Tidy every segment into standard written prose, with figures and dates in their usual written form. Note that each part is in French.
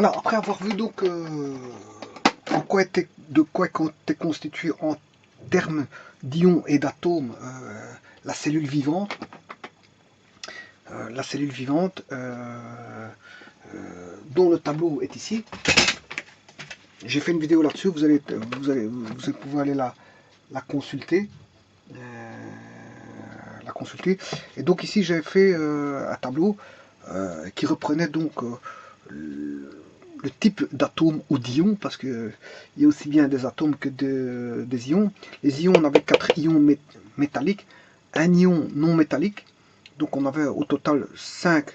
Voilà, après avoir vu donc de quoi était constitué en termes d'ions et d'atomes la cellule vivante, dont le tableau est ici. J'ai fait une vidéo là-dessus, vous allez pouvoir aller la consulter. Et donc ici j'ai fait un tableau qui reprenait donc le type d'atomes ou d'ions, parce qu'il y a aussi bien des atomes que des ions. Les ions, on avait 4 ions métalliques, un ion non métallique, donc on avait au total 5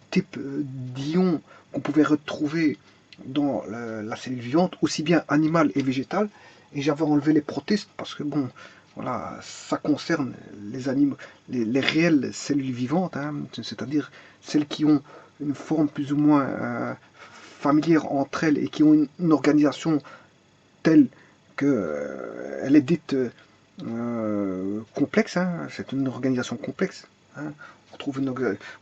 types d'ions qu'on pouvait retrouver dans la cellule vivante, aussi bien animale et végétale. Et j'avais enlevé les protistes parce que bon, voilà, ça concerne les animaux, les réelles cellules vivantes, hein, c'est-à-dire celles qui ont une forme plus ou moins familières entre elles et qui ont une organisation telle qu'elle est dite complexe, hein, c'est une organisation complexe. Hein. On trouve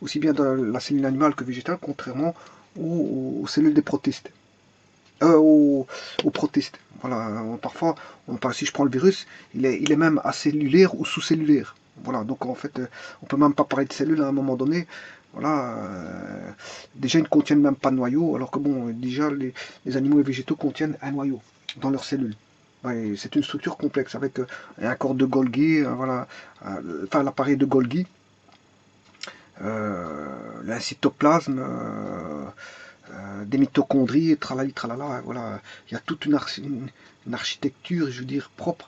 aussi bien dans la cellule animale que végétale, contrairement aux cellules des protistes. Aux protistes. Voilà, parfois, si je prends le virus, il est même acellulaire ou sous-cellulaire. Voilà, donc en fait, on peut même pas parler de cellules à un moment donné. Voilà, déjà ils ne contiennent même pas de noyau, alors que bon, déjà les animaux et végétaux contiennent un noyau dans leurs cellules. Ouais, c'est une structure complexe avec un corps de Golgi, voilà, enfin l'appareil de Golgi, un cytoplasme, des mitochondries, tralali, tralala, voilà, il y a toute une architecture, je veux dire, propre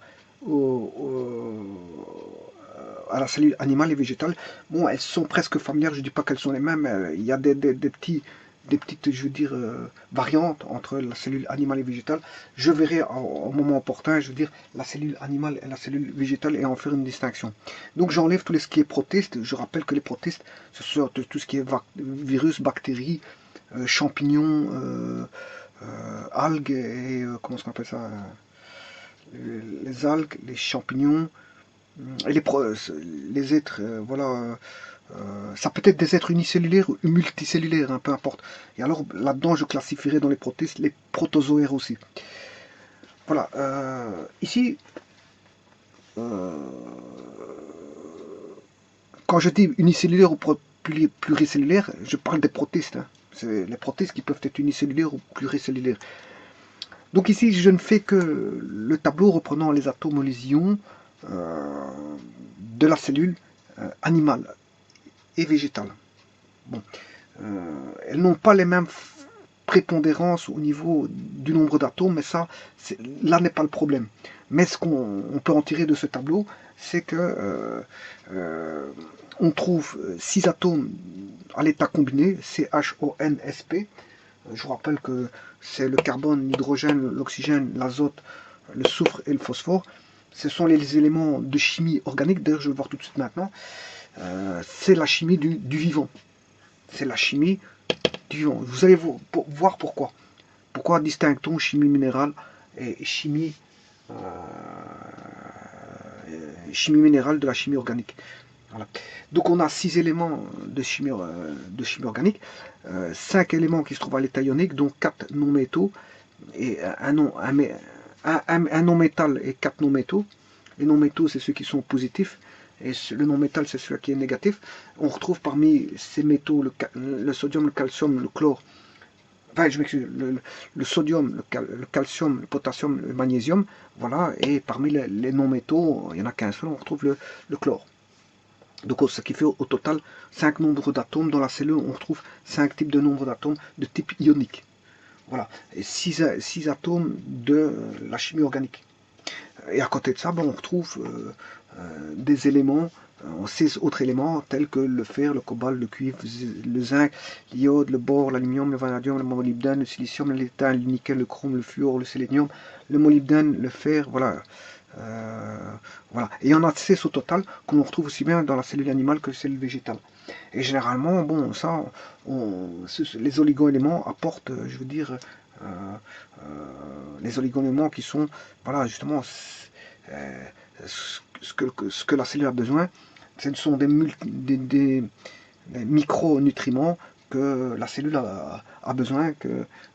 à la cellule animale et végétale. Bon, elles sont presque familières, je ne dis pas qu'elles sont les mêmes, il y a des petites, je veux dire, variantes entre la cellule animale et végétale. Je verrai au moment opportun, je veux dire, la cellule animale et la cellule végétale et en faire une distinction. Donc j'enlève tout ce qui est protiste. Je rappelle que les protistes, ce sont tout ce qui est virus, bactéries, champignons, algues et comment on appelle ça, les algues, les champignons et les êtres, voilà. Ça peut être des êtres unicellulaires ou multicellulaires, hein, peu importe. Et alors là-dedans, je classifierai dans les protistes les protozoaires aussi. Voilà. Ici, quand je dis unicellulaire ou pluricellulaire, je parle des protistes. Hein. C'est les protistes qui peuvent être unicellulaires ou pluricellulaires. Donc ici, je ne fais que le tableau reprenant les atomes ou les ions de la cellule animale et végétale. Bon, elles n'ont pas les mêmes prépondérances au niveau du nombre d'atomes, mais ça, là n'est pas le problème. Mais ce qu'on peut en tirer de ce tableau, c'est que on trouve 6 atomes à l'état combiné, CHONSP. Je vous rappelle que c'est le carbone, l'hydrogène, l'oxygène, l'azote, le soufre et le phosphore. Ce sont les éléments de chimie organique. D'ailleurs, je vais le voir tout de suite maintenant. C'est la chimie du vivant. C'est la chimie du vivant. Vous allez voir pourquoi. Pourquoi distingue-t-on chimie minérale et chimie minérale de la chimie organique? Voilà. Donc on a 6 éléments de chimie organique, 5 éléments qui se trouvent à l'état ionique, dont 4 non-métaux, et un non-métal et 4 non-métaux. Les non-métaux, c'est ceux qui sont positifs, et le non-métal, c'est celui qui est négatif. On retrouve parmi ces métaux le sodium, le calcium, le chlore, enfin je m'excuse, le sodium, le calcium, le potassium, le magnésium, voilà, et parmi les non-métaux, il n'y en a qu'un seul, on retrouve le chlore. Donc ce qui fait au total 5 nombres d'atomes. Dans la cellule, on retrouve 5 types de nombres d'atomes de type ionique. Voilà, et 6 atomes de la chimie organique. Et à côté de ça, on retrouve des éléments, 6 autres éléments, tels que le fer, le cobalt, le cuivre, le zinc, l'iode, le bore, l'aluminium, le vanadium, le molybdène, le silicium, le l'éthane, le nickel, le chrome, le fluor, le sélénium, le molybdène, le fer, voilà. Voilà. Et il y en a 6 au total qu'on retrouve aussi bien dans la cellule animale que la cellule végétale. Et généralement, bon, ça, les oligo-éléments apportent, je veux dire, les oligo-éléments qui sont, voilà, justement, ce que la cellule a besoin. Ce sont des micronutriments que la cellule a besoin,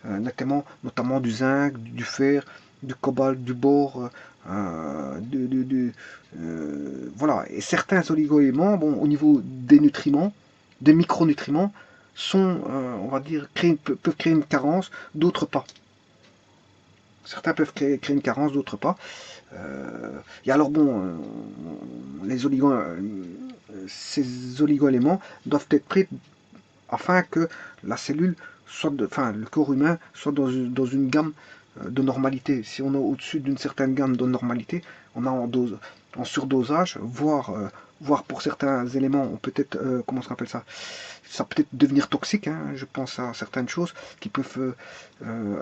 notamment du zinc, du fer, du cobalt, du bore, voilà. Et certains oligo-éléments, bon, au niveau des nutriments, des micronutriments, sont, on va dire, peuvent créer une carence, d'autres pas. Certains peuvent créer une carence, d'autres pas. Et alors bon, ces oligo-éléments doivent être pris afin que la cellule soit, le corps humain soit dans une gamme de normalité. Si on est au-dessus d'une certaine gamme de normalité, on a en surdosage, voire pour certains éléments, on peut être, comment on appelle ça, ça peut être devenir toxique, hein. Je pense à certaines choses qui peuvent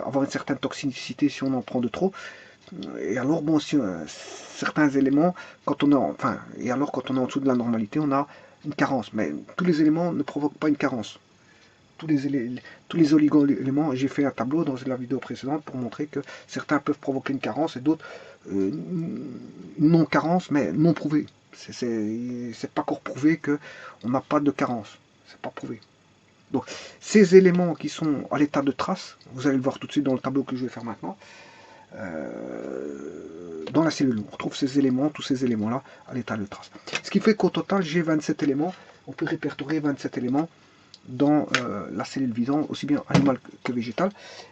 avoir une certaine toxicité si on en prend de trop. Et alors, bon, si certains éléments, quand on est, quand on est en dessous de la normalité, on a une carence. Mais tous les éléments ne provoquent pas une carence. Tous les oligo-éléments, j'ai fait un tableau dans la vidéo précédente pour montrer que certains peuvent provoquer une carence et d'autres non carence, mais non prouvé. C'est pas encore prouvé qu'on n'a pas de carence. C'est pas prouvé. Donc, ces éléments qui sont à l'état de trace, vous allez le voir tout de suite dans le tableau que je vais faire maintenant, dans la cellule, on retrouve ces éléments, tous ces éléments-là, à l'état de trace. Ce qui fait qu'au total, j'ai 27 éléments. On peut répertorier 27 éléments dans la cellule vivante, aussi bien animale que végétale.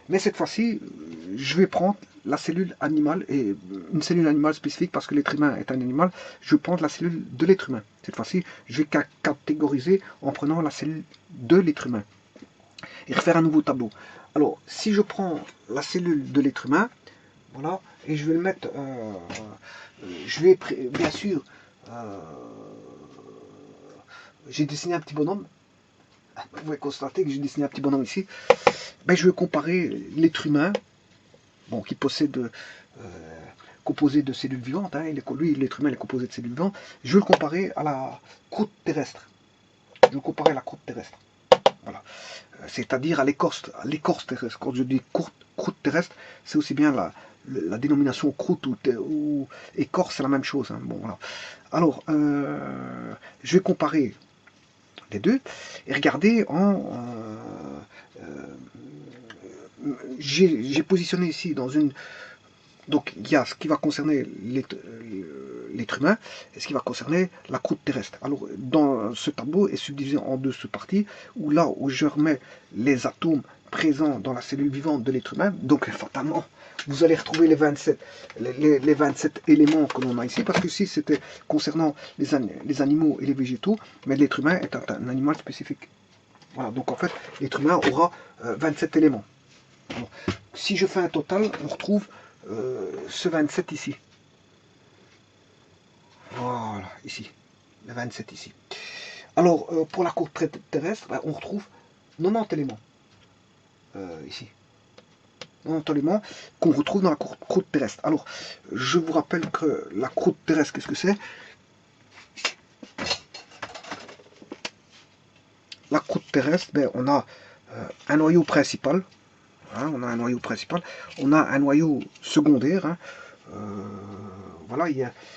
Mais cette fois-ci, je vais prendre la cellule animale, et une cellule animale spécifique, parce que l'être humain est un animal, je vais prendre la cellule de l'être humain. Cette fois-ci, je vais catégoriser en prenant la cellule de l'être humain. Et refaire un nouveau tableau. Alors, si je prends la cellule de l'être humain, voilà, et je vais le mettre, je vais bien sûr, j'ai dessiné un petit bonhomme. Vous pouvez constater que j'ai dessiné un petit bonhomme ici. Ben, je vais comparer l'être humain, bon, qui possède, composé de cellules vivantes, hein, lui, l'être humain est composé de cellules vivantes. Je vais le comparer à la croûte terrestre. Je vais le comparer à la croûte terrestre. Voilà. C'est-à-dire à l'écorce terrestre. Quand je dis croûte terrestre, c'est aussi bien la dénomination croûte ou écorce, c'est la même chose. Hein. Bon, voilà. Alors, je vais comparer les deux et regarder j'ai positionné ici dans une. Donc il y a ce qui va concerner l'être humain et ce qui va concerner la croûte terrestre. Alors dans ce tableau est subdivisé en deux sous-parties, où là où je remets les atomes présents dans la cellule vivante de l'être humain, donc fatalement vous allez retrouver les 27 éléments que l'on a ici, parce que ici c'était concernant les animaux et les végétaux, mais l'être humain est un animal spécifique. Voilà, donc en fait l'être humain aura 27 éléments. Bon. Si je fais un total, on retrouve ce 27 ici. Voilà, ici. Le 27 ici. Alors, pour la croûte terrestre, on retrouve 90 éléments. Ici. 90 éléments qu'on retrouve dans la croûte terrestre. Alors, je vous rappelle que la croûte terrestre, qu'est-ce que c'est? La croûte terrestre, ben, on a un noyau principal. Hein, on a un noyau principal. On a un noyau secondaire. Hein, voilà,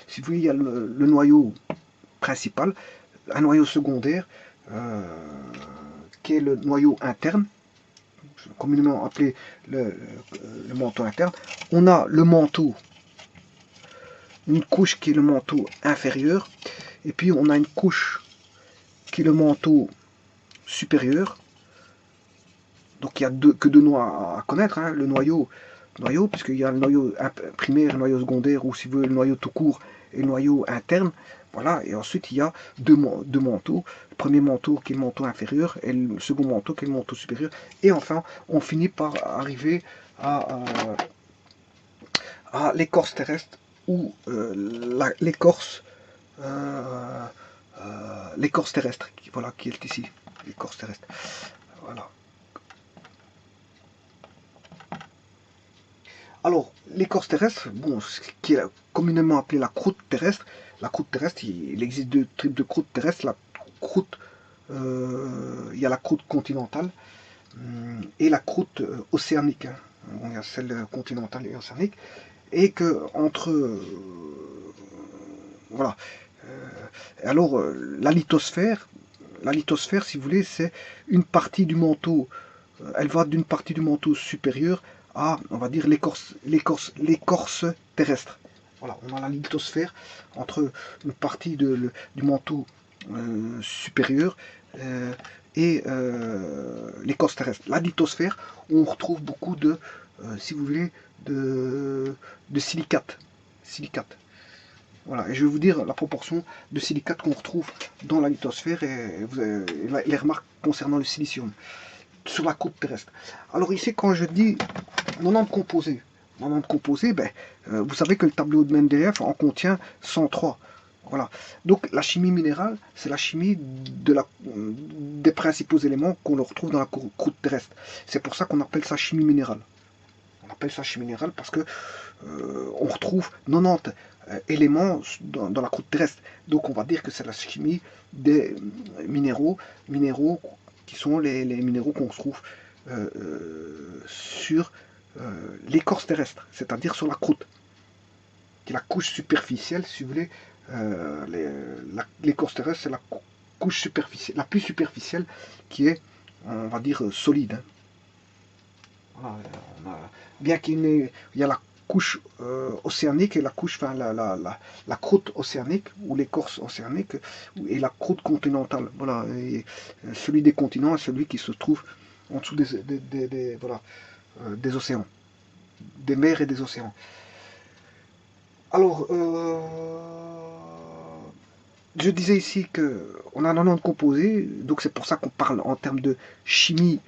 si vous voulez, il y a le noyau principal, un noyau secondaire, qui est le noyau interne, communément appelé le manteau interne. On a le manteau, une couche qui est le manteau inférieur, et puis on a une couche qui est le manteau supérieur. Donc il y a que deux noix à connaître, hein, le noyau, puisqu'il y a le noyau primaire, le noyau secondaire, ou si vous voulez le noyau tout court et le noyau interne. Voilà, et ensuite il y a deux manteaux. Le premier manteau qui est le manteau inférieur et le second manteau qui est le manteau supérieur. Et enfin, on finit par arriver à l'écorce terrestre, ou l'écorce terrestre, voilà, qui est ici, l'écorce terrestre. Voilà. Alors, l'écorce terrestre, bon, ce qui est communément appelé la croûte terrestre, il existe deux types de croûte terrestre. La croûte, il y a la croûte continentale et la croûte océanique. Hein. Bon, il y a celle continentale et océanique. Et que entre... voilà. Alors, la lithosphère, la lithosphère, si vous voulez, c'est une partie du manteau. Elle va d'une partie du manteau supérieur à, on va dire, l'écorce terrestre. Voilà, on a la lithosphère entre une partie du manteau supérieur et l'écorce terrestre. La lithosphère, on retrouve beaucoup de, si vous voulez, de silicates. Voilà, et je vais vous dire la proportion de silicates qu'on retrouve dans la lithosphère et les remarques concernant le silicium sur la croûte terrestre. Alors ici, quand je dis 90 composés, ben, vous savez que le tableau de Mendeleïev en contient 103. Voilà. Donc la chimie minérale, c'est la chimie des principaux éléments qu'on retrouve dans la croûte terrestre. C'est pour ça qu'on appelle ça chimie minérale. On appelle ça chimie minérale parce que on retrouve 90 éléments dans la croûte terrestre. Donc on va dire que c'est la chimie des minéraux qui sont les minéraux qu'on trouve sur l'écorce terrestre, c'est-à-dire sur la croûte, qui est la couche superficielle, si vous voulez. L'écorce terrestre, c'est la couche superficielle, la plus superficielle, qui est, on va dire, solide. Hein. Voilà, bien qu'il y a la couche océanique et la couche, enfin la croûte océanique ou l'écorce océanique et la croûte continentale. Voilà, et celui des continents est celui qui se trouve en dessous des océans, des mers et des océans. Alors, je disais ici qu'on a 90 composés, donc c'est pour ça qu'on parle en termes de chimie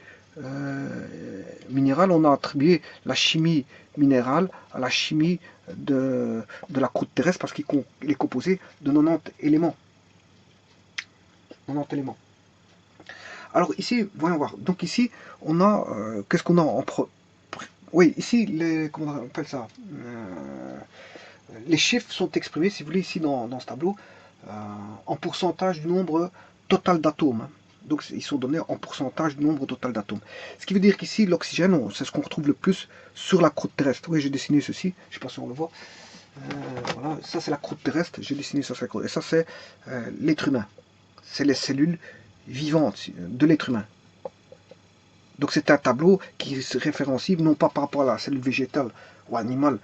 minérale. On a attribué la chimie minérale à la chimie de la croûte terrestre parce qu'il est composé de 90 éléments. 90 éléments. Alors ici, voyons voir. Donc ici, on a, qu'est-ce qu'on a en oui, ici, comment on appelle ça les chiffres sont exprimés, si vous voulez, ici dans ce tableau, en pourcentage du nombre total d'atomes. Donc ils sont donnés en pourcentage du nombre total d'atomes. Ce qui veut dire qu'ici, l'oxygène, c'est ce qu'on retrouve le plus sur la croûte terrestre. Oui, j'ai dessiné ceci, je ne sais pas si on le voit. Voilà, ça c'est la croûte terrestre, j'ai dessiné ça, et ça c'est l'être humain. C'est les cellules vivantes de l'être humain. Donc c'est un tableau qui se référencie non pas par rapport à la cellule végétale ou animale,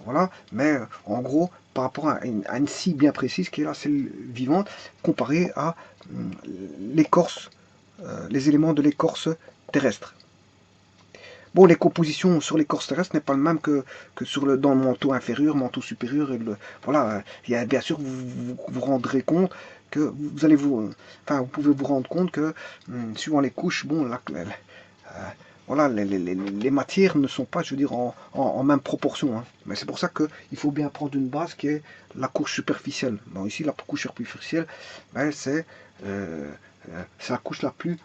voilà, mais en gros par rapport à une scie bien précise qui est la cellule vivante comparée à l'écorce, les éléments de l'écorce terrestre. Bon, les compositions sur l'écorce terrestre n'est pas le même que dans le manteau inférieur, manteau supérieur. Voilà, bien sûr, vous rendrez compte que vous pouvez vous rendre compte que suivant les couches, bon, voilà, les matières ne sont pas, je veux dire, en même proportion. Hein. Mais c'est pour ça qu'il faut bien prendre une base qui est la couche superficielle. Bon, ici, la couche superficielle, ben, c'est la couche la plus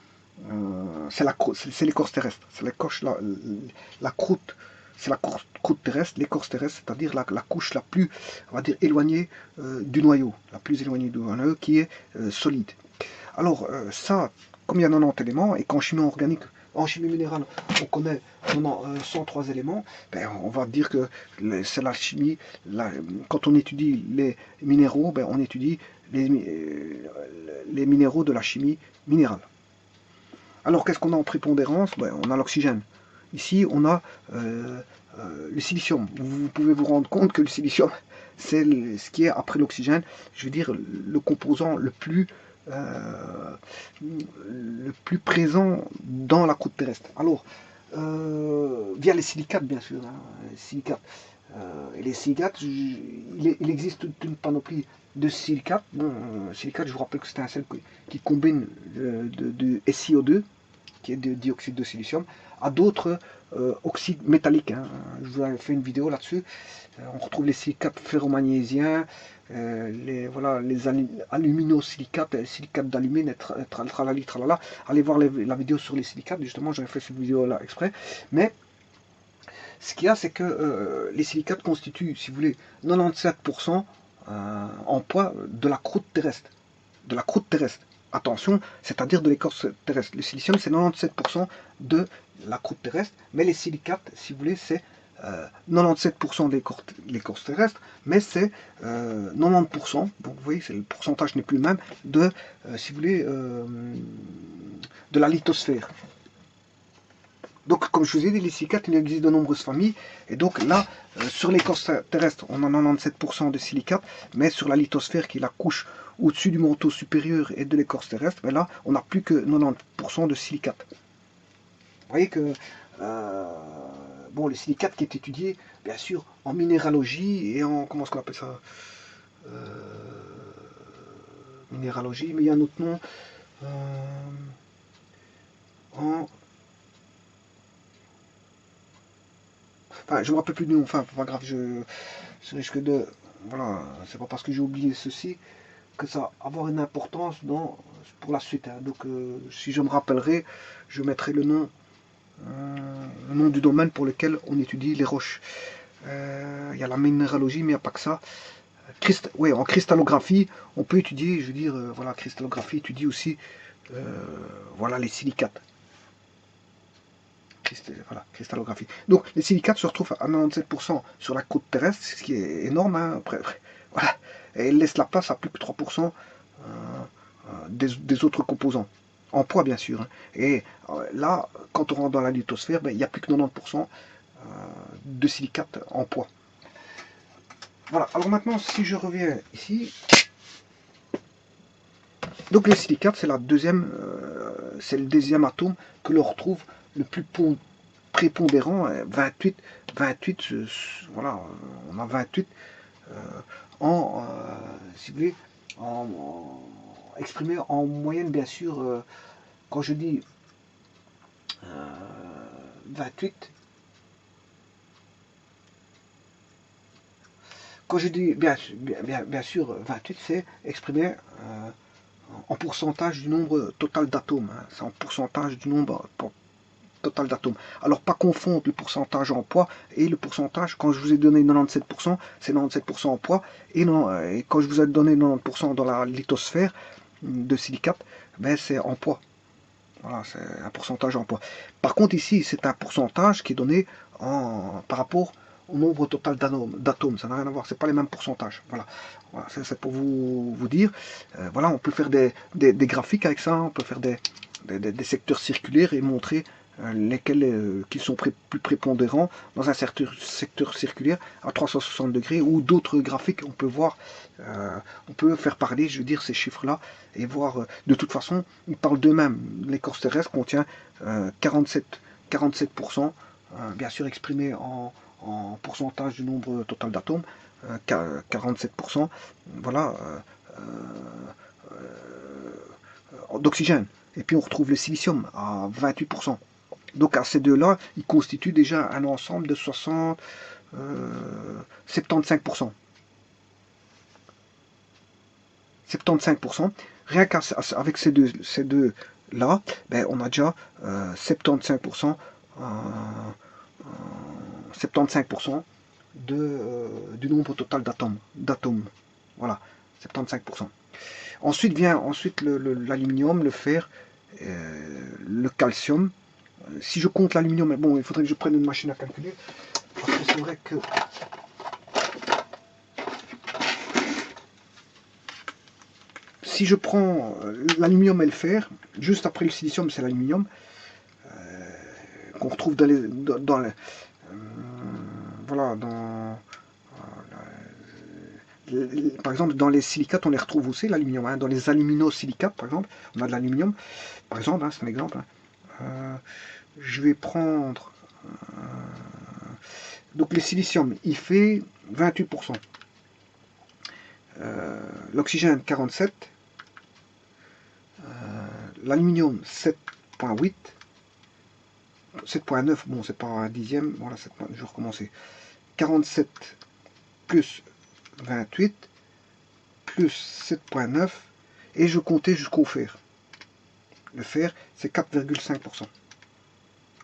c'est l'écorce terrestre, c'est la croûte, c'est la croûte terrestre, l'écorce terrestre, c'est-à-dire la couche la plus, on va dire, éloignée du noyau, la plus éloignée du noyau, qui est solide. Alors ça, comme il y a 90 éléments, et qu'en chimie organique, en chimie minérale, on connaît 103 éléments, ben, on va dire que c'est la chimie, quand on étudie les minéraux, ben, on étudie les minéraux de la chimie minérale. Alors, qu'est-ce qu'on a en prépondérance? Ben, on a l'oxygène. Ici, on a le silicium. Vous pouvez vous rendre compte que le silicium, c'est ce qui est après l'oxygène, je veux dire, le composant le plus présent dans la croûte terrestre. Alors, via les silicates, bien sûr. Hein, les silicates. Et les silicates, il existe une panoplie de silicates. Bon, silicates, je vous rappelle que c'est un sel qui combine de SiO2, qui est de dioxyde de silicium, à d'autres oxydes métalliques. Hein. Je vous avais fait une vidéo là-dessus. On retrouve les silicates ferromagnésiens, les aluminosilicates, les silicates d'alumine, tralali, tralala. Allez voir la vidéo sur les silicates, justement, j'avais fait cette vidéo-là exprès. Mais ce qu'il y a, c'est que les silicates constituent, si vous voulez, 97% en poids de la croûte terrestre. De la croûte terrestre. Attention, c'est-à-dire de l'écorce terrestre. Le silicium, c'est 97% de la croûte terrestre, mais les silicates, si vous voulez, c'est 97% des l'écorce terrestre, mais c'est 90%, donc vous voyez, le pourcentage n'est plus le même, de, si vous voulez, de la lithosphère. Donc, comme je vous ai dit, les silicates, il existe de nombreuses familles. Et donc là, sur l'écorce terrestre, on a 97% de silicates, mais sur la lithosphère, qui est la couche au-dessus du manteau supérieur et de l'écorce terrestre, ben là, on n'a plus que 90% de silicates. Vous voyez que bon, les silicates qui est étudié, bien sûr, en minéralogie et en, comment est-ce qu'on appelle ça, minéralogie, mais il y a un autre nom, en, enfin, je me rappelle plus du nom, enfin, pas grave, je risque de, voilà, c'est pas parce que j'ai oublié ceci que ça va avoir une importance pour la suite, hein. Donc, si je me rappellerai, je mettrai le nom du domaine pour lequel on étudie les roches. Il y a la minéralogie, mais il n'y a pas que ça. Oui, en cristallographie, on peut étudier, je veux dire, voilà, cristallographie étudie aussi, voilà, les silicates. Voilà, cristallographie. Donc, les silicates se retrouvent à 97% sur la côte terrestre, ce qui est énorme, hein, après, voilà. Et elle laisse la place à plus que 3% des autres composants. En poids, bien sûr, hein. Et là, quand on rentre dans la lithosphère, ben, il n'y a plus que 90% de silicates en poids. Voilà, alors maintenant, si je reviens ici, donc les silicates, c'est le deuxième atome que l'on retrouve le plus prépondérant, 28, voilà, on a 28 si vous voulez, exprimé en moyenne, bien sûr, quand je dis 28, quand je dis bien sûr 28, c'est exprimé en pourcentage du nombre total d'atomes, hein. C'est en pourcentage du nombre total d'atomes. Alors pas confondre le pourcentage en poids et le pourcentage, quand je vous ai donné 97%, c'est 97% en poids, et quand je vous ai donné 90% dans la lithosphère de silicate, ben c'est en poids. Voilà, c'est un pourcentage en poids. Par contre ici, c'est un pourcentage qui est donné par rapport au nombre total d'atomes. Ça n'a rien à voir, c'est pas les mêmes pourcentages. Voilà, c'est pour vous dire. Voilà, on peut faire des graphiques avec ça, on peut faire des secteurs circulaires et montrer lesquels qui sont plus prépondérants dans un secteur circulaire à 360 degrés, ou d'autres graphiques. On peut voir, on peut faire parler, je veux dire, ces chiffres-là, et voir, de toute façon, ils parlent d'eux-mêmes. L'écorce terrestre contient 47%, bien sûr exprimé en pourcentage du nombre total d'atomes, 47%, voilà, d'oxygène. Et puis on retrouve le silicium à 28%. Donc à ces deux-là, ils constituent déjà un ensemble de 75%. 75%. Rien qu'avec ces deux-là, ben, on a déjà 75%, 75% du nombre total d'atomes. Voilà, 75%. Ensuite vient l'aluminium, le fer, le calcium. Si je compte l'aluminium, mais bon, il faudrait que je prenne une machine à calculer, parce que c'est vrai que si je prends l'aluminium et le fer, juste après le silicium, c'est l'aluminium, qu'on retrouve voilà, par exemple, dans les silicates, on les retrouve aussi, l'aluminium, hein. Dans les aluminosilicates, par exemple, on a de l'aluminium, par exemple, hein, c'est un exemple, hein. Je vais prendre donc le silicium, il fait 28%, l'oxygène 47%, l'aluminium 7,8%, 7,9, bon c'est pas un dixième, voilà, je vais recommencer, 47 plus 28 plus 7,9, et je comptais jusqu'au fer. Le fer, c'est 4,5%.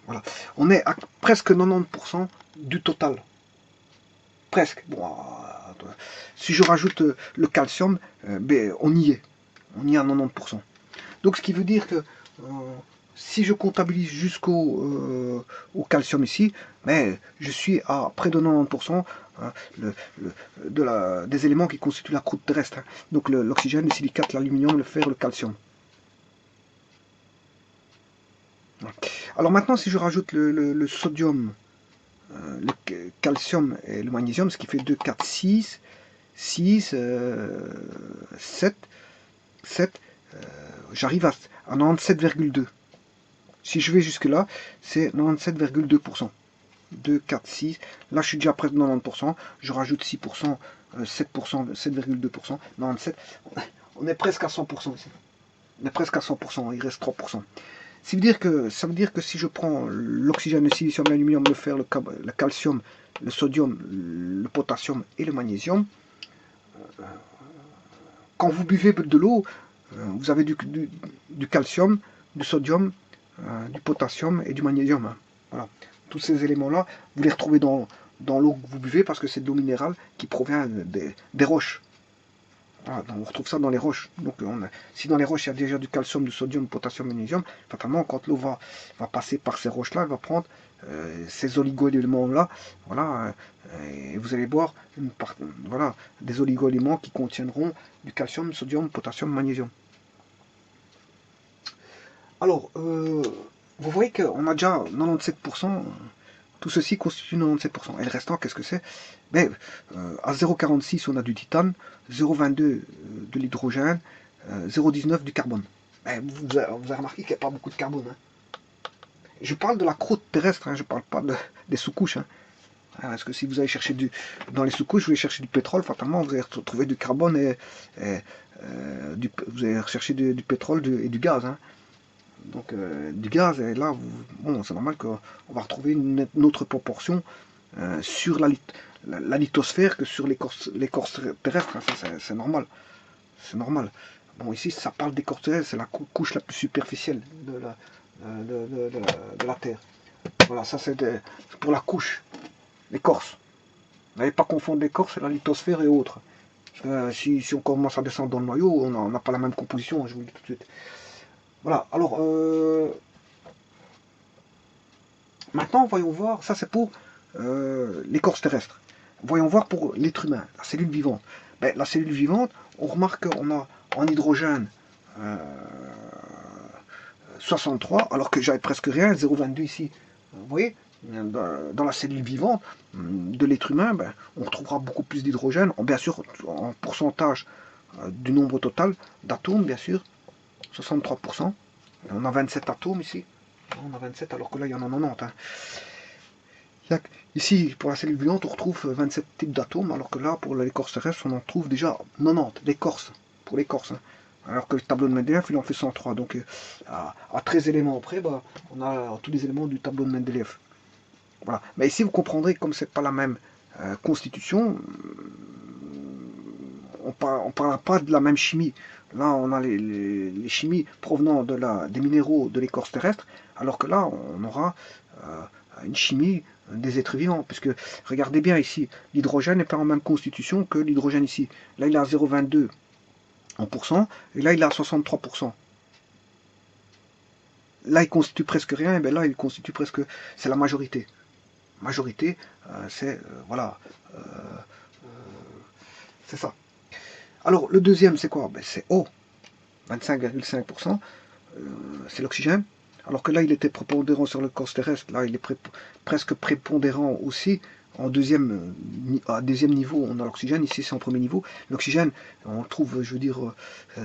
Voilà. On est à presque 90% du total. Presque. Bon, si je rajoute le calcium, ben, on y est. On y est à 90%. Donc ce qui veut dire que si je comptabilise jusqu'au au calcium ici, mais je suis à près de 90% hein, des éléments qui constituent la croûte terrestre. Hein. Donc l'oxygène, le silicate, l'aluminium, le fer, le calcium. Alors maintenant, si je rajoute le sodium, le calcium et le magnésium, ce qui fait 2, 4, 6, 6, 7, 7, j'arrive à 97,2. Si je vais jusque là, c'est 97,2%. 2, 4, 6. Là, je suis déjà près de 90%. Je rajoute 6%, 7%, 7,2%, 97. On est presque à 100% ici. On est presque à 100%, il reste 3%. Ça veut dire que si je prends l'oxygène, le silicium, l'aluminium, le fer, le calcium, le sodium, le potassium et le magnésium, quand vous buvez de l'eau, vous avez du calcium, du sodium, du potassium et du magnésium. Voilà. Tous ces éléments-là, vous les retrouvez dans l'eau que vous buvez parce que c'est de l'eau minérale qui provient des roches. Voilà, on retrouve ça dans les roches. Donc, si dans les roches il y a déjà du calcium, du sodium, du potassium, du magnésium, fatalement, quand l'eau va passer par ces roches-là, elle va prendre ces oligo-éléments-là, voilà, et vous allez boire voilà, des oligo-éléments qui contiendront du calcium, du sodium, potassium, magnésium. Alors, vous voyez qu'on a déjà 97%, tout ceci constitue 97%. Et le restant, qu'est-ce que c'est? Ben, à 0,46, on a du titane, 0,22 de l'hydrogène, 0,19 du carbone. Ben, vous avez remarqué qu'il n'y a pas beaucoup de carbone. Hein. Je parle de la croûte terrestre, hein, je ne parle pas des sous-couches. Hein. Parce que si vous allez chercher dans les sous-couches, vous allez chercher du pétrole, fatalement, vous allez retrouver du carbone vous allez rechercher du pétrole et du gaz. Hein. Donc du gaz, et là, bon, c'est normal qu'on va retrouver une autre proportion sur la lithosphère que sur l'écorce terrestre. Hein, c'est normal. C'est normal. Bon, ici, ça parle d'écorce terrestre, c'est la couche la plus superficielle de la Terre. Voilà, ça c'est pour la couche, l'écorce. N'allez pas confondre l'écorce et la lithosphère et autres. Si on commence à descendre dans le noyau, on n'a pas la même composition, je vous le dis tout de suite. Voilà, alors, maintenant, voyons voir, ça c'est pour l'écorce terrestre. Voyons voir pour l'être humain, la cellule vivante. Ben, la cellule vivante, on remarque qu'on a en hydrogène 63, alors que j'avais presque rien, 0,22 ici. Vous voyez, dans la cellule vivante de l'être humain, ben, on retrouvera beaucoup plus d'hydrogène, bien sûr en pourcentage du nombre total d'atomes, bien sûr, 63%. On a 27 atomes ici. On a 27 alors que là il y en a 90. Hein. Ici, pour la cellule vivante, on retrouve 27 types d'atomes, alors que là, pour l'écorce terrestre, on en trouve déjà 90, l'écorce, pour l'écorce. Hein. Alors que le tableau de Mendeleïev, il en fait 103. Donc, à 13 éléments près, bah, on a tous les éléments du tableau de Mendeleïev. Voilà. Mais ici, vous comprendrez que comme c'est pas la même constitution, on ne parle pas de la même chimie. Là, on a les chimies provenant des minéraux de l'écorce terrestre, alors que là, on aura une chimie des êtres vivants. Puisque, regardez bien ici, l'hydrogène n'est pas en même constitution que l'hydrogène ici. Là, il est à 0,22 en pourcent, et là, il est à 63%. Là, il constitue presque rien, et bien là, il constitue presque... C'est la majorité. Majorité, c'est... voilà. C'est ça. Alors, le deuxième, c'est quoi? Ben, c'est O, 25,5%. C'est l'oxygène. Alors que là, il était prépondérant sur le corps terrestre. Là, il est presque prépondérant aussi. À deuxième niveau, on a l'oxygène. Ici, c'est en premier niveau. L'oxygène, on le trouve, je veux dire,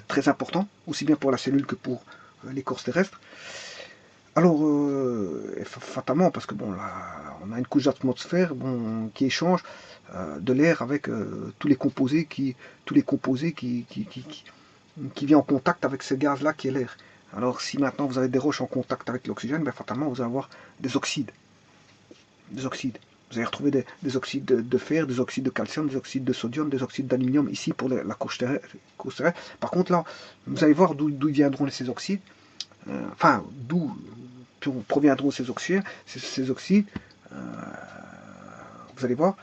très important, aussi bien pour la cellule que pour l'écorce terrestre. Alors, fatalement, parce que bon, là, on a une couche d'atmosphère qui échange de l'air avec tous les composés qui viennent en contact avec ce gaz-là qui est l'air. Alors, si maintenant vous avez des roches en contact avec l'oxygène, ben, fatalement, vous allez avoir des oxydes. Des oxydes. Vous allez retrouver des oxydes de fer, des oxydes de calcium, des oxydes de sodium, des oxydes d'aluminium ici pour la couche terrestre. Par contre, là, vous allez voir d'où viendront ces oxydes. Enfin, d'où proviendront ces oxydes. Vous allez voir.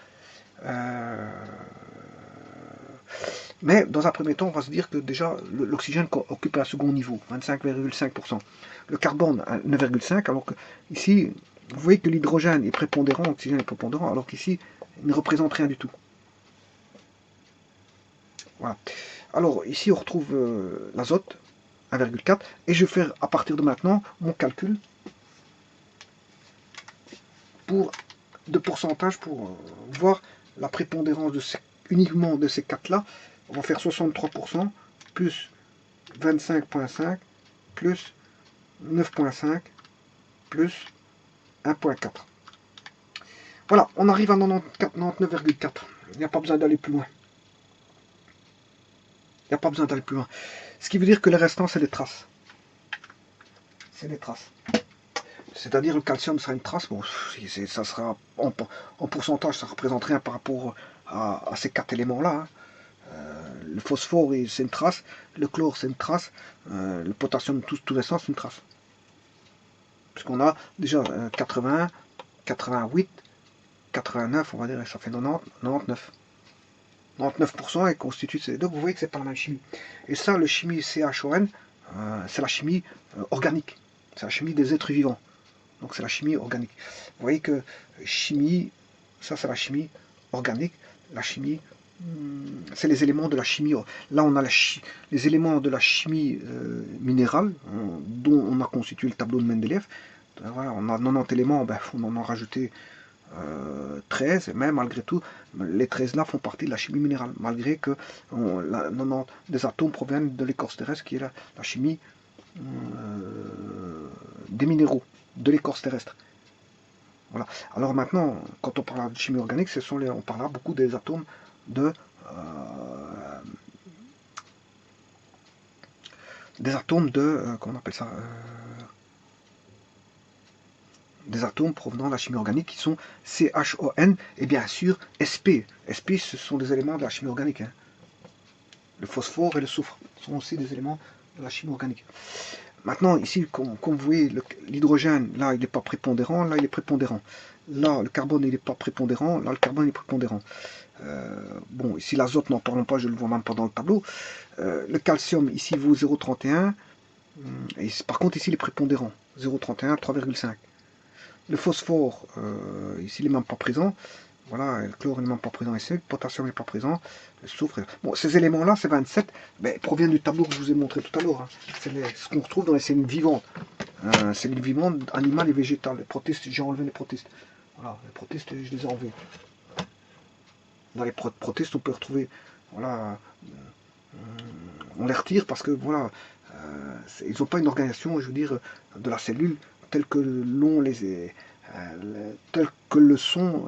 Mais dans un premier temps, on va se dire que déjà l'oxygène occupe un second niveau, 25,5%. Le carbone, 9,5%, alors que ici, vous voyez que l'hydrogène est prépondérant, l'oxygène est prépondérant, alors qu'ici, il ne représente rien du tout. Voilà. Alors ici, on retrouve l'azote, 1,4, et je vais faire à partir de maintenant mon calcul de pourcentage pour voir la prépondérance uniquement de ces 4-là. On va faire 63% plus 25,5 plus 9,5 plus 1,4. Voilà, on arrive à 99,4. Il n'y a pas besoin d'aller plus loin. Il n'y a pas besoin d'aller plus loin. Ce qui veut dire que le restant, c'est des traces. C'est des traces. C'est-à-dire le calcium sera une trace. Bon, ça sera en pourcentage, ça représente rien par rapport à ces 4 éléments-là. Hein. Le phosphore, c'est une trace. Le chlore, c'est une trace. Le potassium, tout restant, c'est une trace. Puisqu'on a déjà 80, 88, 89, on va dire, ça fait 90, 99. 99% est constitué de ces. Donc vous voyez que c'est pas la même chimie. Et ça, le chimie CHON, c'est la chimie organique. C'est la chimie des êtres vivants. Donc c'est la chimie organique. Vous voyez que chimie, ça c'est la chimie organique. La chimie, c'est les éléments de la chimie. Là on a les éléments de la chimie minérale, dont on a constitué le tableau de Mendeleev. Voilà, on a 90 éléments, ben, on en a rajouté 13, mais malgré tout, les 13 là font partie de la chimie minérale, malgré que 90 des atomes proviennent de l'écorce terrestre, qui est la chimie des minéraux, de l'écorce terrestre. Voilà. Alors maintenant, quand on parle de chimie organique, on parlera beaucoup des atomes de comment on appelle ça, des atomes provenant de la chimie organique qui sont CHON et bien sûr SP. SP, ce sont des éléments de la chimie organique. Hein. Le phosphore et le soufre sont aussi des éléments de la chimie organique. Maintenant, ici, comme vous voyez, l'hydrogène, là, il n'est pas prépondérant, là, il est prépondérant. Là, le carbone, il n'est pas prépondérant, là, le carbone est prépondérant. Bon, ici, l'azote, n'en parlons pas, je ne le vois même pas dans le tableau. Le calcium, ici, vaut 0,31. Et par contre, ici, il est prépondérant. 0,31, 3,5. Le phosphore, ici, il n'est même pas présent. Voilà, le chlore n'est même pas présent ici, le potassium n'est pas présent, le soufre. Bon, ces éléments-là, ces 27, ben, proviennent du tableau que je vous ai montré tout à l'heure. Hein. C'est ce qu'on retrouve dans les cellules vivantes. Cellules vivantes, animales et végétales. Les protistes, j'ai enlevé les protistes. Voilà, les protistes, je les ai enlevés. Dans les protistes, on peut retrouver, voilà, on les retire parce que, voilà, ils n'ont pas une organisation, je veux dire, de la cellule telle que l'on les telle que le sont.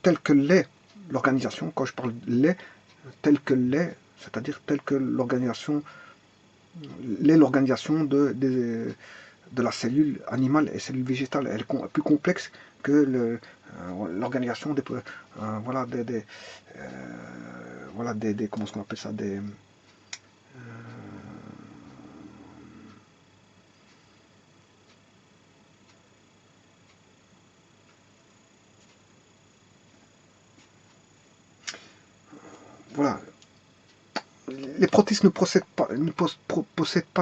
Telle que l'est l'organisation, quand je parle l'est, telle que l'est, c'est-à-dire telle que l'organisation de la cellule animale et cellule végétale. Elle est plus complexe que l'organisation des voilà voilà des comment on appelle ça, des voilà. Les protistes ne possèdent pas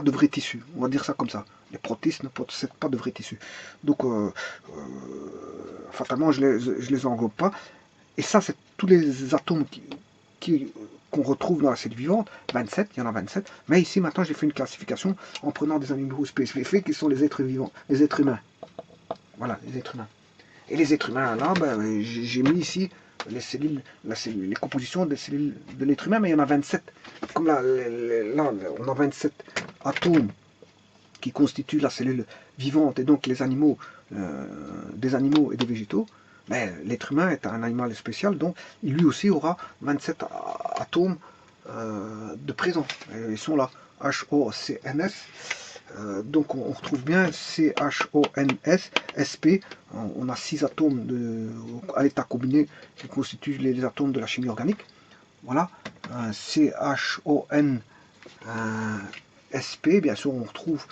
de vrais tissus, on va dire ça comme ça. Les protistes ne possèdent pas de vrais tissus. Donc, fatalement, je les englobe pas. Et ça, c'est tous les atomes qu'on retrouve dans la cellule vivante, 27, il y en a 27. Mais ici, maintenant, j'ai fait une classification en prenant des animaux spécifiques qui sont les êtres vivants, les êtres humains. Voilà, les êtres humains. Et les êtres humains, là, ben, j'ai mis ici les cellules, les compositions des cellules de l'être humain, mais il y en a 27. Comme là, on a 27 atomes qui constituent la cellule vivante et donc les animaux, des animaux et des végétaux. Mais l'être humain est un animal spécial, donc lui aussi aura 27 atomes de présence. Ils sont là, HOCNS. Donc on retrouve bien CHONS, SP. On a 6 atomes à l'état combiné qui constituent les atomes de la chimie organique. Voilà, CHON SP, bien sûr on retrouve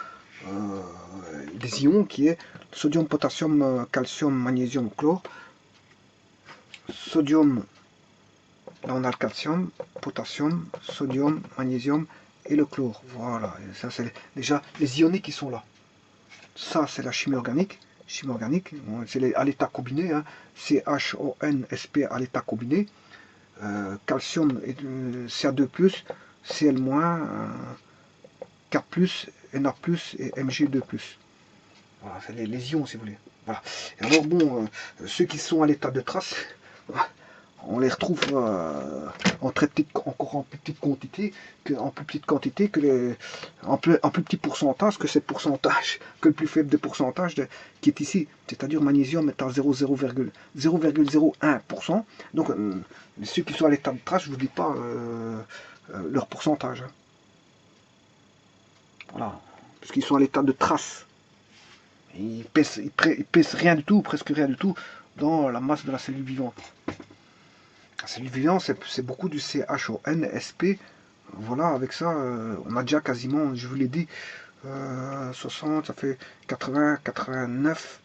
des ions qui est sodium, potassium, calcium, magnésium, chlore. Sodium, Là, on a le calcium, potassium, sodium, magnésium et le chlore. Voilà, et ça, c'est déjà les ioniques qui sont là. Ça, c'est la chimie organique. Chimie organique, c'est à l'état combiné, hein. CHONSP à l'état combiné. Calcium, Ca2+, Cl-, K+, Na+, et Mg2+. Voilà, c'est les ions, si vous voulez. Voilà. Et alors, bon, ceux qui sont à l'état de trace, on les retrouve encore en plus petite quantité, en plus petit pourcentage que cette pourcentage, que le plus faible des pourcentages qui est ici. C'est-à-dire magnésium est à 0,01%. Donc, ceux qui sont à l'état de trace, je ne vous dis pas leur pourcentage. Hein. Voilà. Parce qu'ils sont à l'état de trace. Ils pèsent rien du tout, presque rien du tout, dans la masse de la cellule vivante. La cellule vivante, c'est beaucoup du CHONSP. Voilà, avec ça, on a déjà quasiment, je vous l'ai dit, 60, ça fait 80, 89,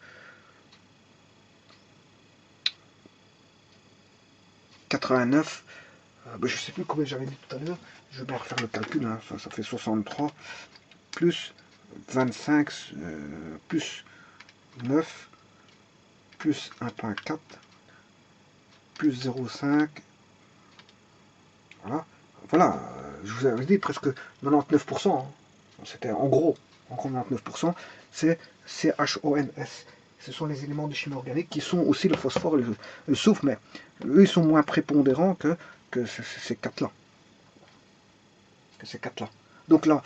89, je ne sais plus combien j'avais dit tout à l'heure, je vais bien refaire le calcul, hein, ça fait 63, plus 25, plus 9, plus 1.4, plus 0,5, voilà, voilà, je vous avais dit presque 99%, hein. C'était en gros 99%, c'est CHONS. Ce sont les éléments de chimie organique qui sont aussi le phosphore et le soufre, mais eux ils sont moins prépondérants que ces quatre-là. Donc là,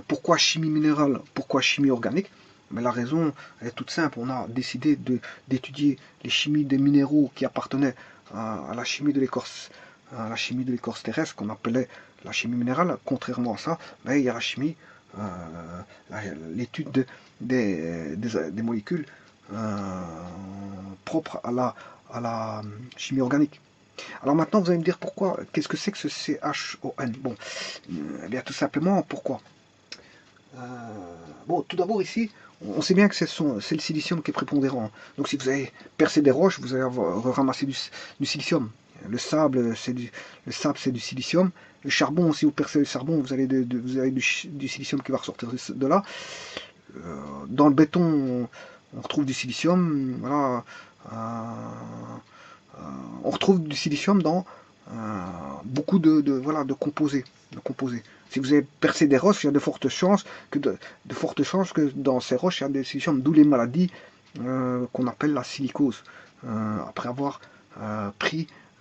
pourquoi chimie minérale, pourquoi chimie organique? Mais la raison est toute simple. On a décidé d'étudier les chimies des minéraux qui appartenaient à la chimie de l'écorce, terrestre, qu'on appelait la chimie minérale. Contrairement à ça, mais il y a la chimie, l'étude des molécules propres à la chimie organique. Alors maintenant, vous allez me dire pourquoi, qu'est-ce que c'est que ce CHON? Bon, eh bien tout simplement, pourquoi? Bon, tout d'abord ici, on sait bien que c'est le silicium qui est prépondérant. Donc si vous avez percé des roches, vous allez ramasser du silicium. Le sable, c'est du silicium. Le charbon, si vous percez le charbon, vous avez du silicium qui va ressortir de là. Dans le béton, on retrouve du silicium. Voilà. On retrouve du silicium dans beaucoup de composés. Si vous avez percé des roches, il y a de fortes chances que dans ces roches, il y a des silicium, d'où les maladies qu'on appelle la silicose. Après avoir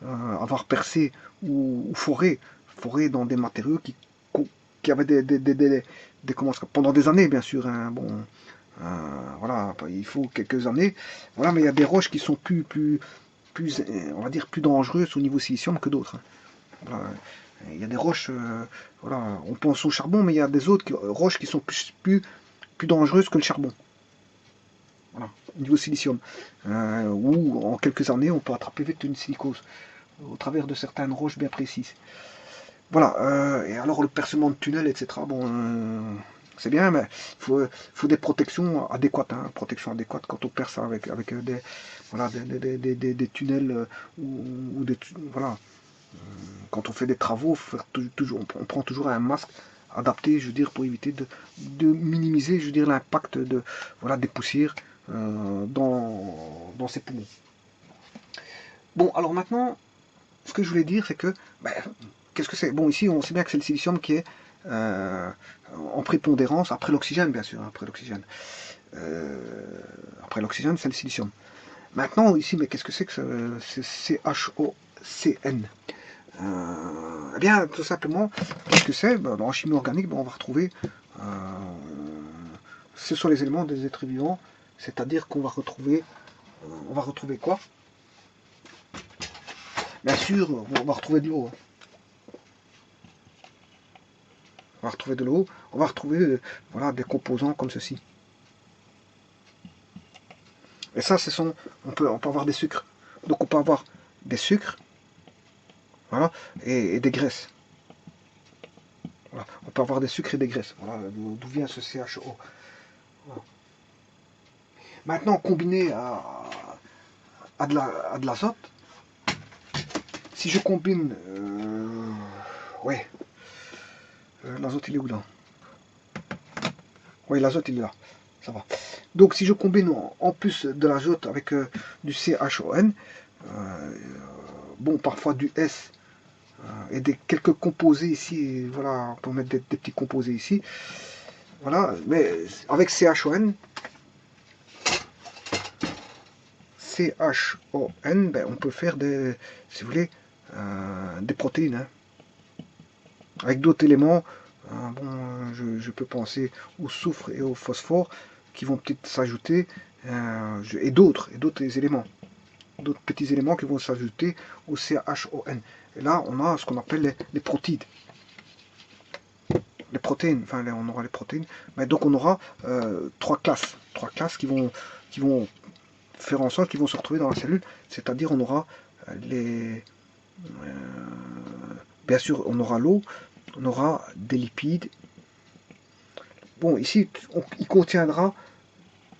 avoir percé ou foré dans des matériaux qui avaient pendant des années, bien sûr. Hein, bon, voilà, il faut quelques années. Voilà, mais il y a des roches qui sont on va dire, plus dangereuses au niveau silicium que d'autres. Voilà. Il y a des roches, voilà, on pense au charbon, mais il y a des autres roches qui sont plus dangereuses que le charbon. Voilà, au niveau silicium. Où en quelques années, on peut attraper vite une silicose au travers de certaines roches bien précises. Voilà, et alors le percement de tunnels, etc. Bon, c'est bien, mais il faut des protections adéquates. Hein, protection adéquate quand on perce avec des tunnels ou voilà. Quand on fait des travaux, on prend toujours un masque adapté, je veux dire, pour éviter de minimiser, je veux dire, l'impact des poussières dans ces poumons. Bon, alors maintenant, ce que je voulais dire, c'est que, qu'est-ce que c'est? Bon, ici, on sait bien que c'est le silicium qui est en prépondérance, après l'oxygène, bien sûr, après l'oxygène. Après l'oxygène, c'est le silicium. Maintenant, ici, mais qu'est-ce que c'est que ce CHOCN? Eh bien, tout simplement, qu'est-ce que c'est? En chimie organique, on va retrouver, ce sont les éléments des êtres vivants, c'est-à-dire qu'on va retrouver, quoi? Bien sûr, on va retrouver de l'eau. On va retrouver de l'eau, on va retrouver des composants comme ceci. Et ça, on peut avoir des sucres. Donc on peut avoir des sucres, voilà, et des graisses. Voilà. On peut avoir des sucres et des graisses. Voilà d'où vient ce CHO. Voilà. Maintenant, combiné à de l'azote, si je combine, ouais, l'azote il est où là? Oui, l'azote il est là, ça va. Donc si je combine en plus de l'azote avec du CHON, bon parfois du S et quelques composés ici, voilà, on peut mettre des petits composés ici, voilà, mais avec CHON, ben, on peut faire des, si vous voulez, des protéines, hein. Avec d'autres éléments, bon, je peux penser au soufre et au phosphore qui vont peut-être s'ajouter, et d'autres éléments, d'autres petits éléments qui vont s'ajouter au CHON. Et là, on a ce qu'on appelle les protides. Les protéines, enfin là, on aura les protéines, mais donc on aura trois classes qui vont faire en sorte qu'ils vont se retrouver dans la cellule, c'est-à-dire on aura bien sûr on aura l'eau, on aura des lipides. Bon, ici il contiendra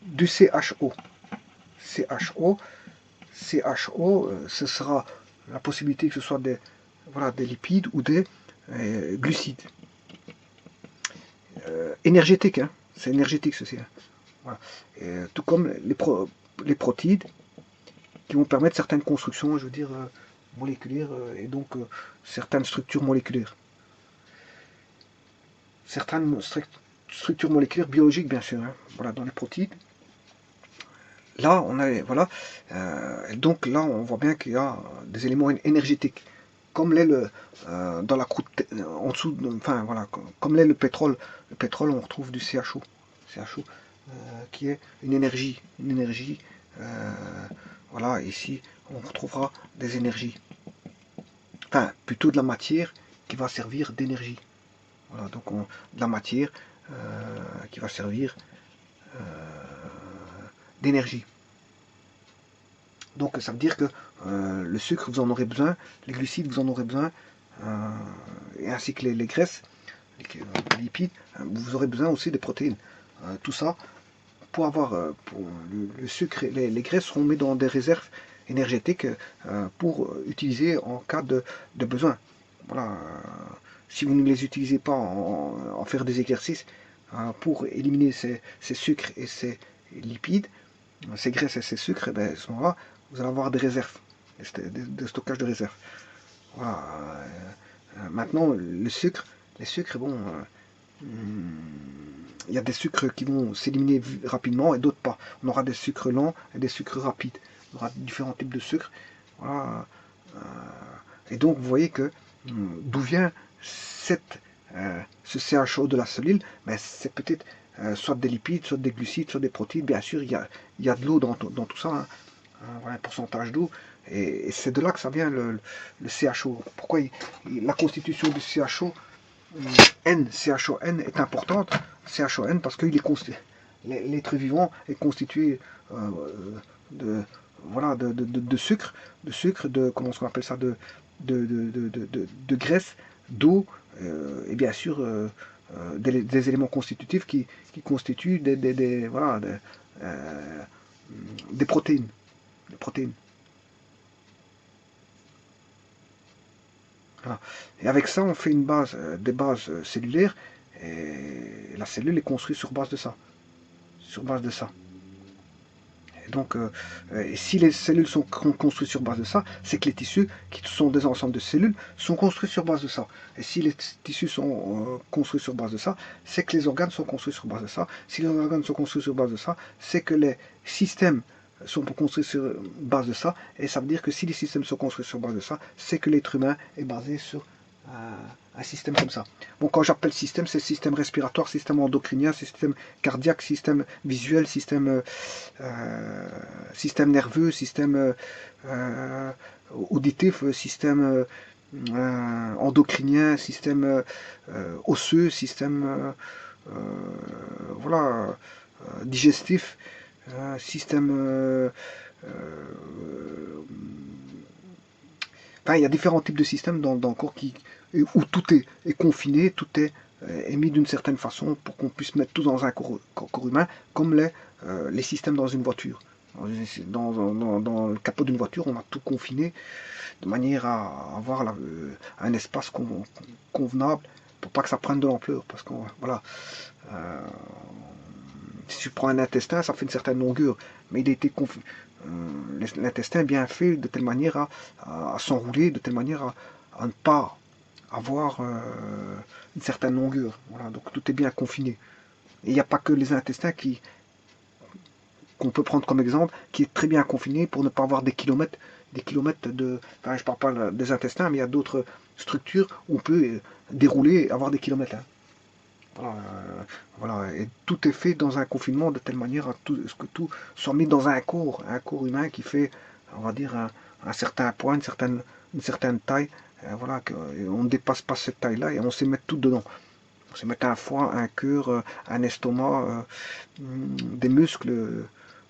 du CHO. CHO, ce sera la possibilité que ce soit des, voilà, des lipides ou des glucides. Énergétique, hein. C'est énergétique ceci. Hein. Voilà. Tout comme les protides qui vont permettre certaines constructions, je veux dire, moléculaires et donc certaines structures moléculaires. Certaines structures moléculaires biologiques, bien sûr, hein. Voilà, dans les protides. Là, on a, voilà, donc là, on voit bien qu'il y a des éléments énergétiques, comme l'est dans la croûte, en dessous, enfin voilà, comme l'est le pétrole. Le pétrole, on retrouve du CHO, qui est une énergie, voilà, ici, on retrouvera des énergies, enfin, plutôt de la matière qui va servir d'énergie. Voilà, donc de la matière qui va servir d'énergie. Donc ça veut dire que le sucre, vous en aurez besoin, les glucides, vous en aurez besoin, et ainsi que les graisses, les lipides, vous aurez besoin aussi des protéines. Tout ça, pour avoir pour le sucre et les graisses seront mis dans des réserves énergétiques pour utiliser en cas de besoin. Voilà. Si vous ne les utilisez pas en faire des exercices pour éliminer ces sucres et ces lipides, ces graisses et ces sucres, et bien, à ce moment-là, vous allez avoir des réserves, des stockages de réserves. Voilà. Maintenant, les sucres, bon, il y a des sucres qui vont s'éliminer rapidement et d'autres pas. On aura des sucres lents et des sucres rapides. On aura différents types de sucres. Voilà. Et donc, vous voyez que d'où vient ce CHO de la cellule, ben, c'est peut-être soit des lipides, soit des glucides, soit des protéines. Bien sûr, il y a de l'eau dans tout ça. Hein. Voilà, un pourcentage d'eau. Et c'est de là que ça vient le CHO. Pourquoi la constitution du CHO CHON est importante. CHON parce que l'être vivant est constitué de, voilà, de sucre, comment on appelle ça, de graisse, d'eau, et bien sûr des éléments constitutifs qui constituent voilà, des protéines. Des protéines. Voilà. Et avec ça, on fait une base, des bases cellulaires, et la cellule est construite sur base de ça. Sur base de ça. Et donc, et si les cellules sont construites sur base de ça, c'est que les tissus, qui sont des ensembles de cellules, sont construits sur base de ça. Et si les tissus sont construits sur base de ça, c'est que les organes sont construits sur base de ça. Si les organes sont construits sur base de ça, c'est que les systèmes sont construits sur base de ça. Et ça veut dire que si les systèmes sont construits sur base de ça, c'est que l'être humain est basé sur un système comme ça. Bon, quand j'appelle système, c'est système respiratoire, système endocrinien, système cardiaque, système visuel, système nerveux, système auditif, système endocrinien, système osseux, système voilà, digestif, système enfin, il y a différents types de systèmes dans le corps où tout est confiné, tout est mis d'une certaine façon pour qu'on puisse mettre tout dans un corps humain, comme les systèmes dans une voiture. Dans le capot d'une voiture, on a tout confiné de manière à avoir un espace convenable pour pas que ça prenne de l'ampleur. Parce que voilà, si tu prends un intestin, ça fait une certaine longueur, mais il a été l'intestin est bien fait de telle manière à s'enrouler, de telle manière à ne pas avoir une certaine longueur. Voilà, donc tout est bien confiné. Et il n'y a pas que les intestins qu'on peut prendre comme exemple, qui est très bien confiné pour ne pas avoir des kilomètres de. Enfin, je ne parle pas des intestins, mais il y a d'autres structures où on peut dérouler et avoir des kilomètres. Hein. Voilà, voilà, et tout est fait dans un confinement de telle manière à ce que tout soit mis dans un corps humain qui fait, on va dire, un certain poids, une certaine taille. Voilà, on ne dépasse pas cette taille-là et on sait mettre tout dedans. On sait mettre un foie, un cœur, un estomac, des muscles,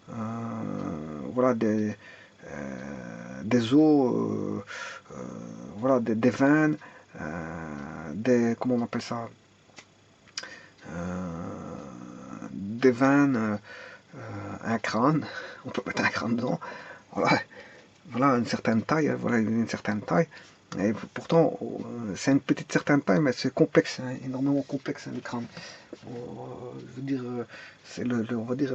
voilà, des os, voilà, des veines, comment on appelle ça, des veines, un crâne, on peut mettre un crâne dedans, voilà, voilà une certaine taille, voilà une certaine taille. Et pourtant, c'est une petite certaine taille, mais c'est complexe, hein, énormément complexe, hein, le crâne. Je veux dire, c'est on va dire,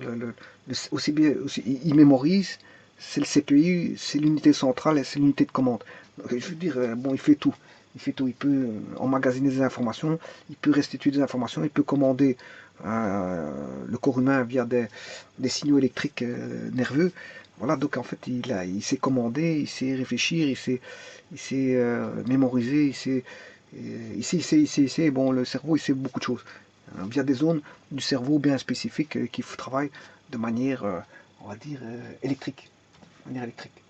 aussi bien, il mémorise, c'est le CPU, c'est l'unité centrale et c'est l'unité de commande. Donc, je veux dire, bon, il fait tout. Il fait tout. Il peut emmagasiner des informations, il peut restituer des informations, il peut commander le corps humain via des signaux électriques nerveux. Voilà, donc en fait, il sait commander, il sait réfléchir, il sait mémoriser, il sait, bon, le cerveau, il sait beaucoup de choses. Via des zones du cerveau bien spécifiques qui travaillent de manière, on va dire, électrique. De manière électrique.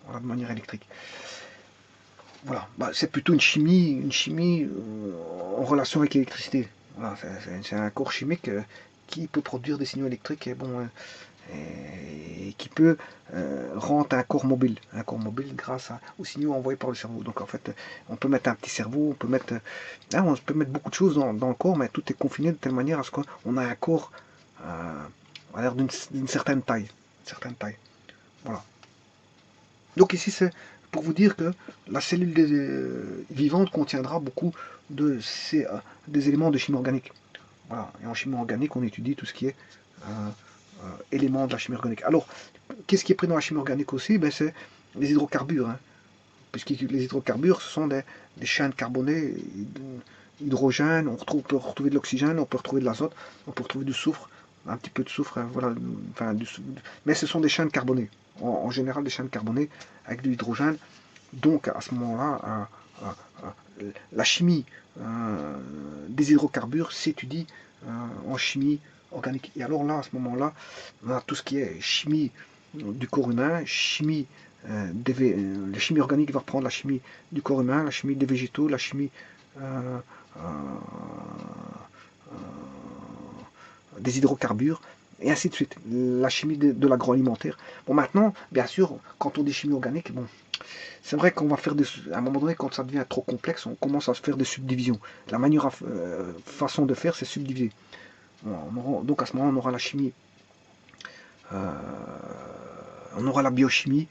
Voilà, de manière électrique. Voilà, bah, c'est plutôt une chimie en relation avec l'électricité. Voilà, c'est un corps chimique qui peut produire des signaux électriques et bon, et qui peut rendre un corps mobile grâce aux signaux envoyés par le cerveau. Donc en fait, on peut mettre un petit cerveau, on peut mettre beaucoup de choses dans le corps, mais tout est confiné de telle manière à ce qu'on a un corps à l'air d'une certaine taille, Voilà. Donc ici c'est pour vous dire que la cellule vivante contiendra beaucoup des éléments de chimie organique. Voilà. Et en chimie organique, on étudie tout ce qui est éléments de la chimie organique. Alors, qu'est-ce qui est pris dans la chimie organique aussi? Ben, c'est les hydrocarbures. Hein. Puisque les hydrocarbures, ce sont des chaînes carbonées, hydrogène, on peut retrouver de l'oxygène, on peut retrouver de l'azote, on peut retrouver du soufre, un petit peu de soufre, hein, voilà, enfin, mais ce sont des chaînes carbonées, en général des chaînes carbonées avec de l'hydrogène. Donc à ce moment-là, la chimie des hydrocarbures s'étudie en chimie organique. Et alors là, à ce moment-là, on a tout ce qui est chimie du corps humain, la chimie organique va reprendre la chimie du corps humain, la chimie des végétaux, la chimie euh, euh, des hydrocarbures, et ainsi de suite. La chimie de l'agroalimentaire. Bon, maintenant, bien sûr, quand on dit chimie organique, bon, c'est vrai qu'on va faire à un moment donné, quand ça devient trop complexe, on commence à se faire des subdivisions. La meilleure façon de faire, c'est subdiviser. Donc à ce moment, on aura la chimie, euh, on aura la biochimie,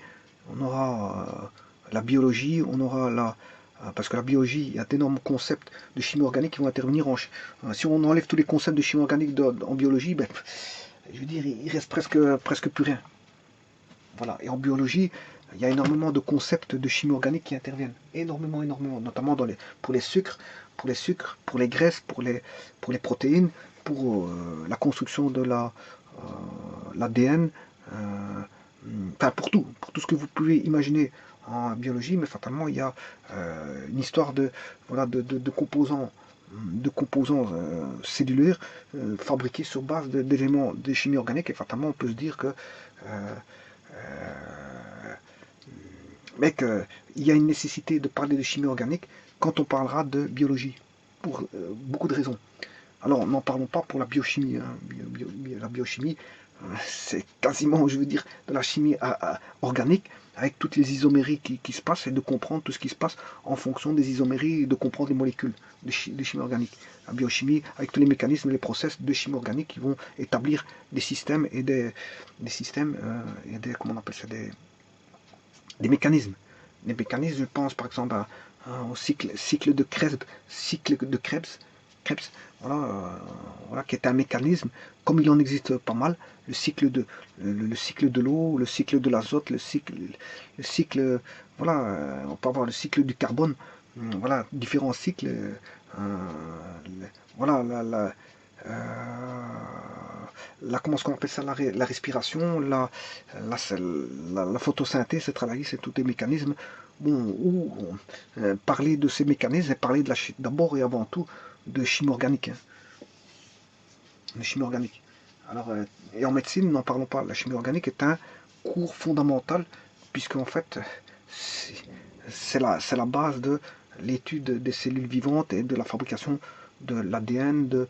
on aura la biologie, on aura parce que la biologie, il y a d'énormes concepts de chimie organique qui vont intervenir si on enlève tous les concepts de chimie organique en biologie, ben, je veux dire, il reste presque plus rien. Voilà. Et en biologie, il y a énormément de concepts de chimie organique qui interviennent. Énormément, notamment pour les sucres, pour les graisses, pour les protéines, pour la construction de l'ADN, enfin pour tout ce que vous pouvez imaginer en biologie, mais fatalement il y a une histoire voilà, de composants cellulaires fabriqués sur base d'éléments de chimie organique, et fatalement on peut se dire que mais qu'il y a une nécessité de parler de chimie organique quand on parlera de biologie, pour beaucoup de raisons. Alors n'en parlons pas pour la biochimie. Hein. La biochimie, c'est quasiment, je veux dire, de la chimie organique, avec toutes les isoméries qui se passent, et de comprendre tout ce qui se passe en fonction des isoméries, et de comprendre les molécules de chimie organique. La biochimie, avec tous les mécanismes, les process de chimie organique qui vont établir des systèmes et des systèmes et des, comment on appelle ça, des mécanismes. Des mécanismes, je pense par exemple au cycle de Krebs, voilà, voilà, qui est un mécanisme, comme il en existe pas mal, le cycle de l'eau, le cycle de l'azote, le cycle, voilà, on peut avoir le cycle du carbone, voilà, différents cycles, voilà, comment on appelle ça, la respiration, la photosynthèse, c'est tous des mécanismes. Bon, parler de ces mécanismes et parler d'abord et avant tout de chimie organique. Hein, de chimie organique. Alors, et en médecine, n'en parlons pas. La chimie organique est un cours fondamental, puisqu'en fait, c'est la base de l'étude des cellules vivantes et de la fabrication de l'ADN, de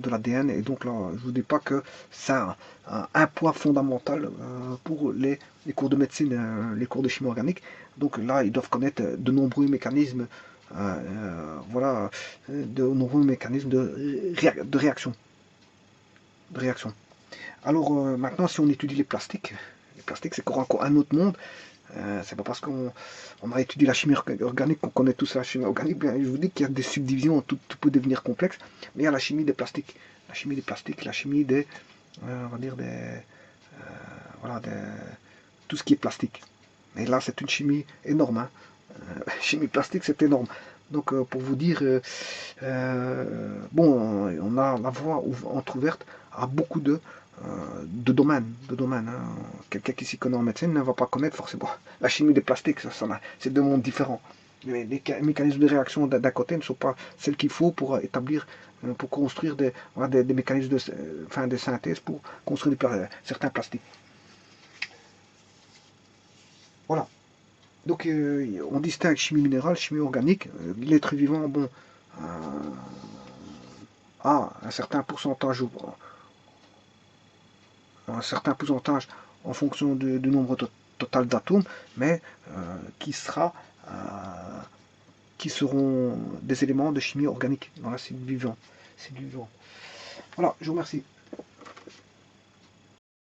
l'ADN. Et donc là, je ne vous dis pas que c'est un poids fondamental pour les cours de médecine, les cours de chimie organique. Donc là, ils doivent connaître de nombreux mécanismes, voilà, de nombreux mécanismes de réaction. Alors maintenant, si on étudie les plastiques c'est encore un autre monde. C'est pas parce qu'on a étudié la chimie organique qu'on connaît tous la chimie organique. Bien, je vous dis qu'il y a des subdivisions, tout peut devenir complexe. Mais il y a la chimie des plastiques, la chimie des plastiques, la chimie des, on va dire voilà, tout ce qui est plastique. Et là, c'est une chimie énorme. Hein. Chimie plastique, c'est énorme. Donc, pour vous dire, bon, on a la voie entrouverte à beaucoup de domaines. Hein. Quelqu'un qui s'y connaît en médecine ne va pas connaître forcément la chimie des plastiques. C'est deux mondes différents. Les mécanismes de réaction d'un côté ne sont pas celles qu'il faut pour établir, pour construire voilà, des mécanismes de synthèse pour construire certains plastiques. Voilà. Donc on distingue chimie minérale, chimie organique. L'être vivant, bon, a un certain pourcentage, en fonction du nombre total d'atomes, mais euh, qui seront des éléments de chimie organique dans l'acide vivant. Voilà, je vous remercie.